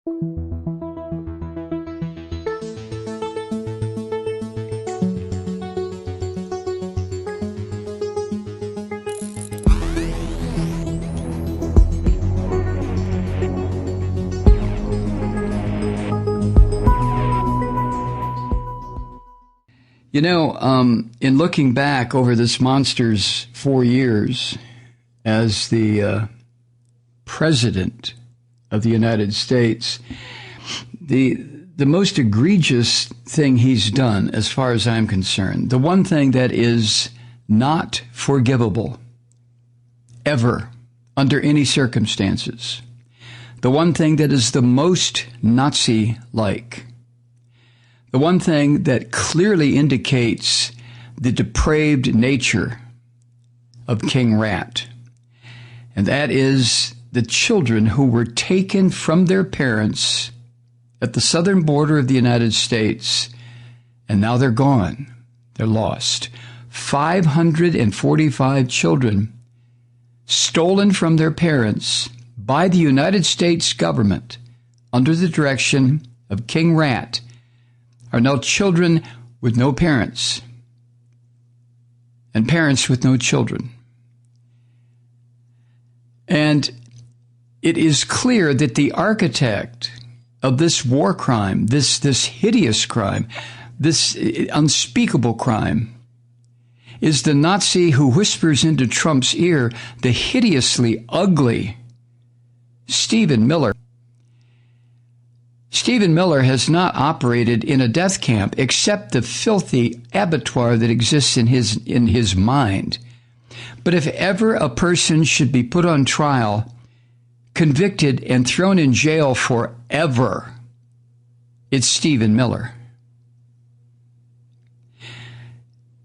You know, in looking back over this monster's 4 years as the President of the United States, the most egregious thing he's done, as far as I'm concerned, the one thing that is not forgivable ever under any circumstances, the one thing that is the most Nazi-like, the one thing that clearly indicates the depraved nature of King Rat, and that is the children who were taken from their parents at the southern border of the United States, and now they're gone. They're lost. 545 children stolen from their parents by the United States government under the direction of King Rat are now children with no parents and parents with no children. And it is clear that the architect of this war crime, this hideous crime, this unspeakable crime, is the Nazi who whispers into Trump's ear the hideously ugly Stephen Miller. Stephen Miller has not operated in a death camp except the filthy abattoir that exists in his mind. But if ever a person should be put on trial, convicted, and thrown in jail forever, it's Stephen Miller.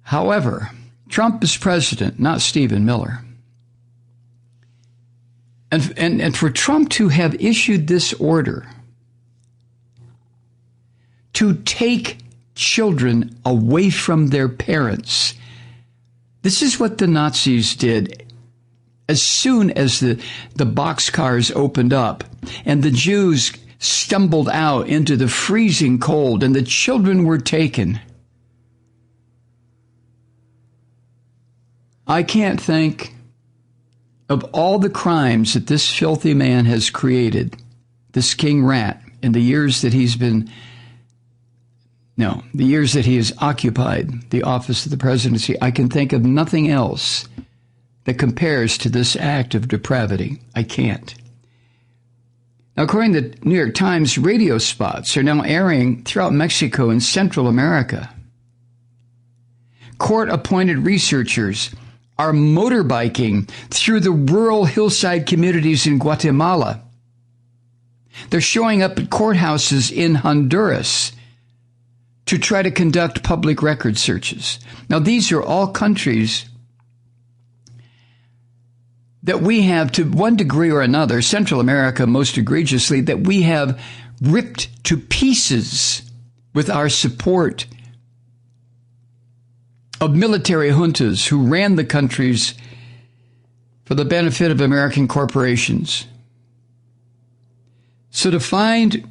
However, Trump is president, not Stephen Miller. And for Trump to have issued this order to take children away from their parents, this is what the Nazis did as soon as the boxcars opened up and the Jews stumbled out into the freezing cold and the children were taken. I can't think of all the crimes that this filthy man has created, this King Rat, in the years that he has occupied the office of the presidency. I can think of nothing else that compares to this act of depravity. I can't. Now, according to the New York Times, radio spots are now airing throughout Mexico and Central America. Court-appointed researchers are motorbiking through the rural hillside communities in Guatemala. They're showing up at courthouses in Honduras to try to conduct public record searches. Now, these are all countries that we have, to one degree or another, Central America most egregiously, that we have ripped to pieces with our support of military juntas who ran the countries for the benefit of American corporations. So to find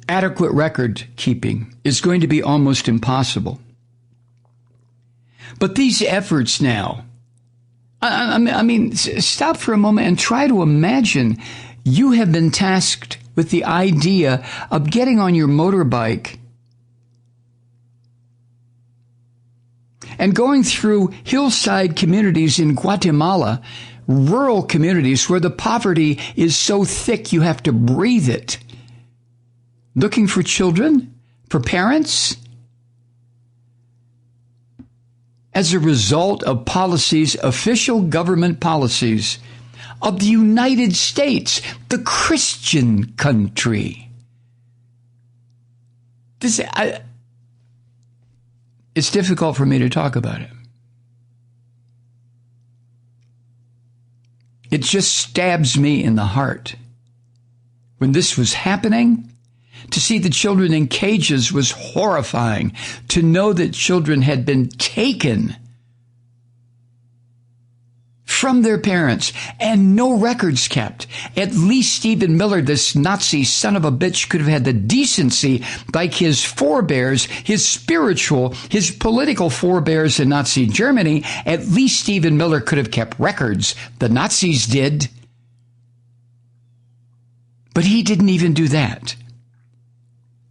adequate record keeping is going to be almost impossible. But these efforts now, I mean, stop for a moment and try to imagine you have been tasked with the idea of getting on your motorbike and going through hillside communities in Guatemala, rural communities where the poverty is so thick you have to breathe it, looking for children, for parents, as a result of policies, official government policies of the United States, the Christian country. It's difficult for me to talk about it. It just stabs me in the heart. When this was happening, to see the children in cages was horrifying. To know that children had been taken from their parents and no records kept. At least Stephen Miller, this Nazi son of a bitch, could have had the decency, like his forebears, his political forebears in Nazi Germany. At least Stephen Miller could have kept records. The Nazis did. But he didn't even do that.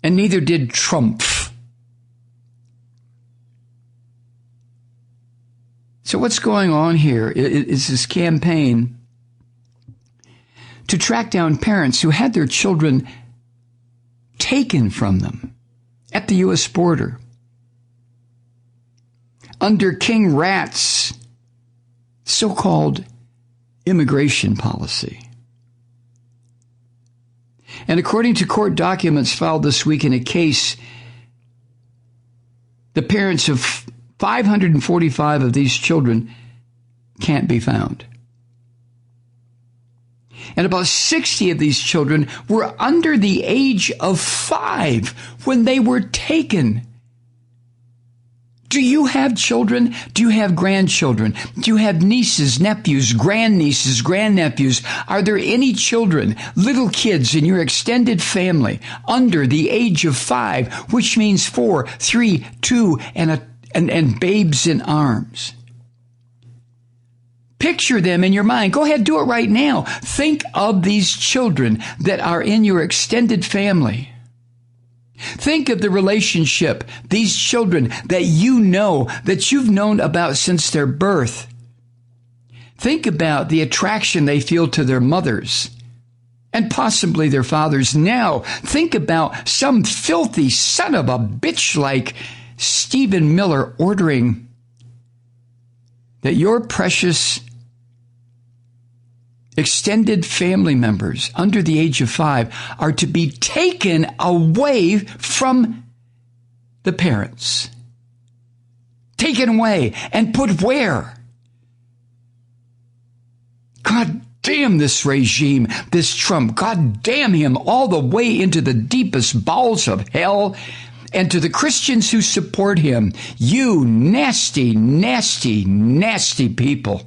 And neither did Trump. So what's going on here is this campaign to track down parents who had their children taken from them at the U.S. border under King Rat's so-called immigration policy. And according to court documents filed this week in a case, the parents of 545 of these children can't be found. And about 60 of these children were under the age of 5 when they were taken. Do you have children? Do you have grandchildren? Do you have nieces, nephews, grandnieces, grandnephews? Are there any children, little kids in your extended family under the age of 5, which means 4, 3, 2, and babes in arms? Picture them in your mind. Go ahead, do it right now. Think of these children that are in your extended family. Think of the relationship, these children that you know, that you've known about since their birth. Think about the attraction they feel to their mothers and possibly their fathers. Now, think about some filthy son of a bitch like Stephen Miller ordering that your precious extended family members under the age of 5 are to be taken away from the parents. Taken away and put where? God damn this regime, this Trump. God damn him all the way into the deepest bowels of hell. And to the Christians who support him, you nasty, nasty, nasty people.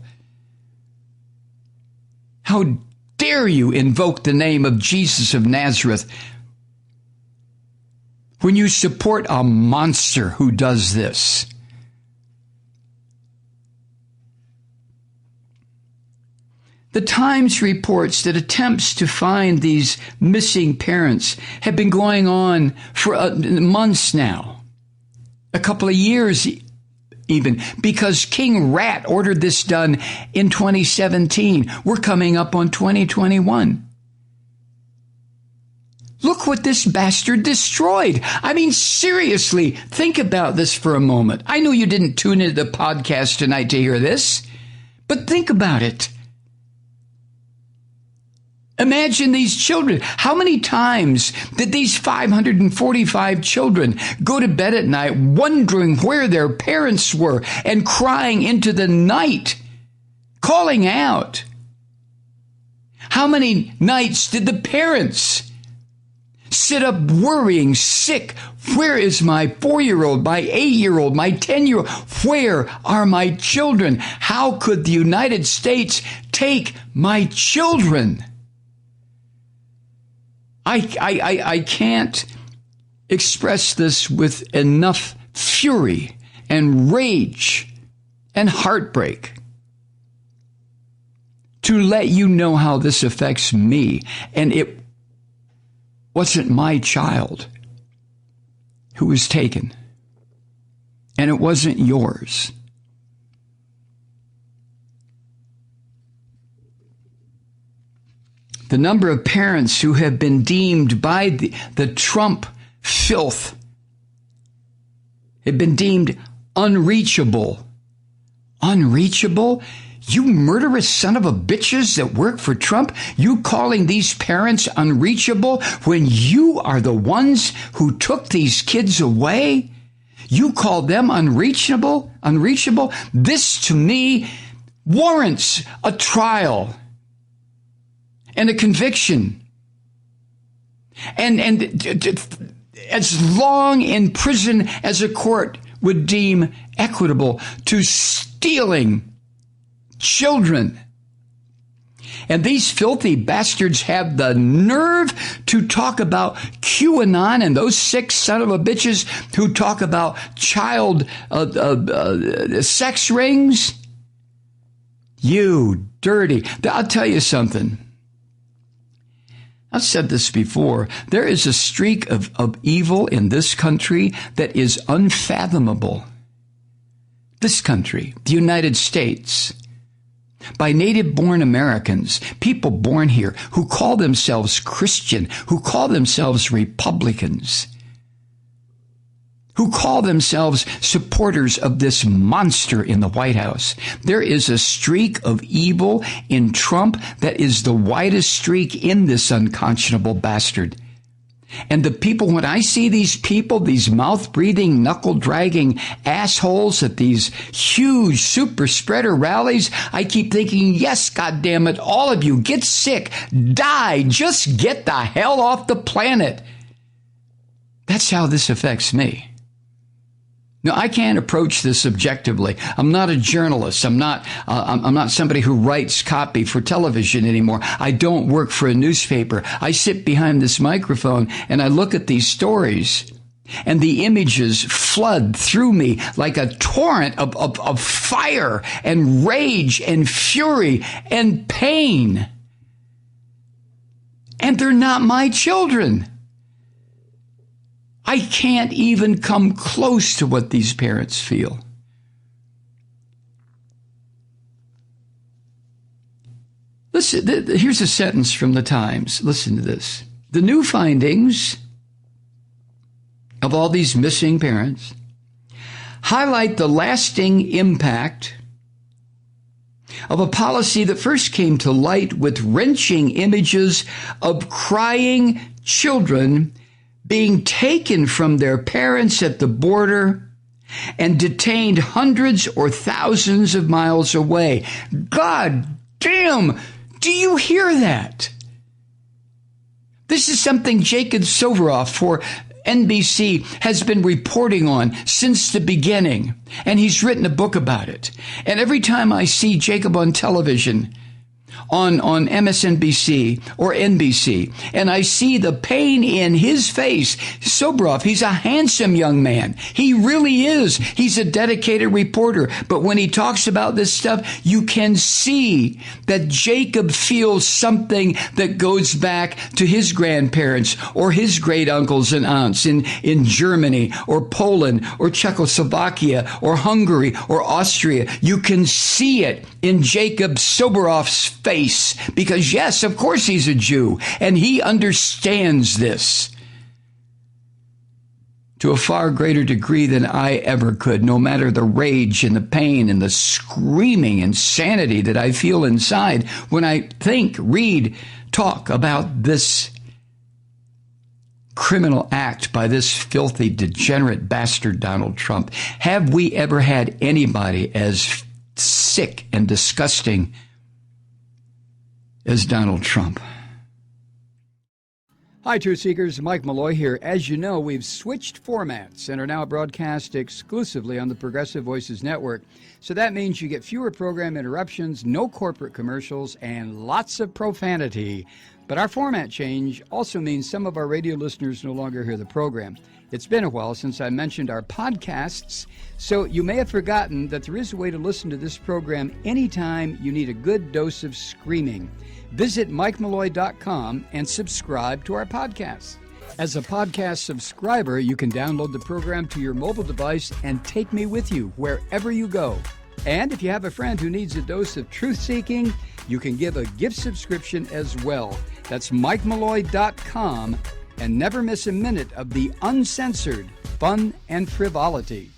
How dare you invoke the name of Jesus of Nazareth when you support a monster who does this? The Times reports that attempts to find these missing parents have been going on for months now, a couple of years even, because King Rat ordered this done in 2017. We're coming up on 2021. Look what this bastard destroyed. I mean, seriously, think about this for a moment. I know you didn't tune into the podcast tonight to hear this, but think about it. Imagine these children. How many times did these 545 children go to bed at night wondering where their parents were and crying into the night, calling out? How many nights did the parents sit up worrying, sick? Where is my 4-year-old, my 8-year-old, my 10-year-old? Where are my children? How could the United States take my children? I can't express this with enough fury and rage and heartbreak to let you know how this affects me. And it wasn't my child who was taken, and it wasn't yours. The number of parents who have been deemed by the Trump filth have been deemed unreachable. Unreachable? You murderous son of a bitches that work for Trump, you calling these parents unreachable when you are the ones who took these kids away? You call them unreachable? Unreachable? This, to me, warrants a trial and a conviction, and as long in prison as a court would deem equitable, to stealing children. And these filthy bastards have the nerve to talk about QAnon and those sick son of a bitches who talk about child sex rings. You dirty. I'll tell you something. I've said this before. There is a streak of evil in this country that is unfathomable. This country, the United States, by native-born Americans, people born here who call themselves Christian, who call themselves Republicans, who call themselves supporters of this monster in the White House. There is a streak of evil in Trump that is the widest streak in this unconscionable bastard. And the people, when I see these people, these mouth-breathing, knuckle-dragging assholes at these huge super spreader rallies, I keep thinking, yes, goddammit, all of you, get sick, die, just get the hell off the planet. That's how this affects me. Now, I can't approach this objectively. I'm not a journalist. I'm not somebody who writes copy for television anymore. I don't work for a newspaper. I sit behind this microphone and I look at these stories, and the images flood through me like a torrent of fire and rage and fury and pain. And they're not my children. I can't even come close to what these parents feel. Listen, here's a sentence from the Times. Listen to this. The new findings of all these missing parents highlight the lasting impact of a policy that first came to light with wrenching images of crying children being taken from their parents at the border and detained hundreds or thousands of miles away. God damn, do you hear that? This is something Jacob Soboroff for NBC has been reporting on since the beginning, and he's written a book about it. And every time I see Jacob on television, on MSNBC or NBC, and I see the pain in his face. Soboroff, he's a handsome young man. He really is. He's a dedicated reporter. But when he talks about this stuff, you can see that Jacob feels something that goes back to his grandparents or his great uncles and aunts in Germany or Poland or Czechoslovakia or Hungary or Austria. You can see it in Jacob Soboroff's face. Because, yes, of course he's a Jew, and he understands this to a far greater degree than I ever could, no matter the rage and the pain and the screaming insanity that I feel inside when I think, read, talk about this criminal act by this filthy, degenerate bastard Donald Trump. Have we ever had anybody as sick and disgusting as Donald Trump? Hi, Truth Seekers. Mike Malloy here. As you know, we've switched formats and are now broadcast exclusively on the Progressive Voices Network. So that means you get fewer program interruptions, no corporate commercials, and lots of profanity. But our format change also means some of our radio listeners no longer hear the program. It's been a while since I mentioned our podcasts, so you may have forgotten that there is a way to listen to this program anytime you need a good dose of screaming. Visit MikeMalloy.com and subscribe to our podcast. As a podcast subscriber, you can download the program to your mobile device and take me with you wherever you go. And if you have a friend who needs a dose of truth-seeking, you can give a gift subscription as well. That's MikeMalloy.com, and never miss a minute of the uncensored fun and frivolity.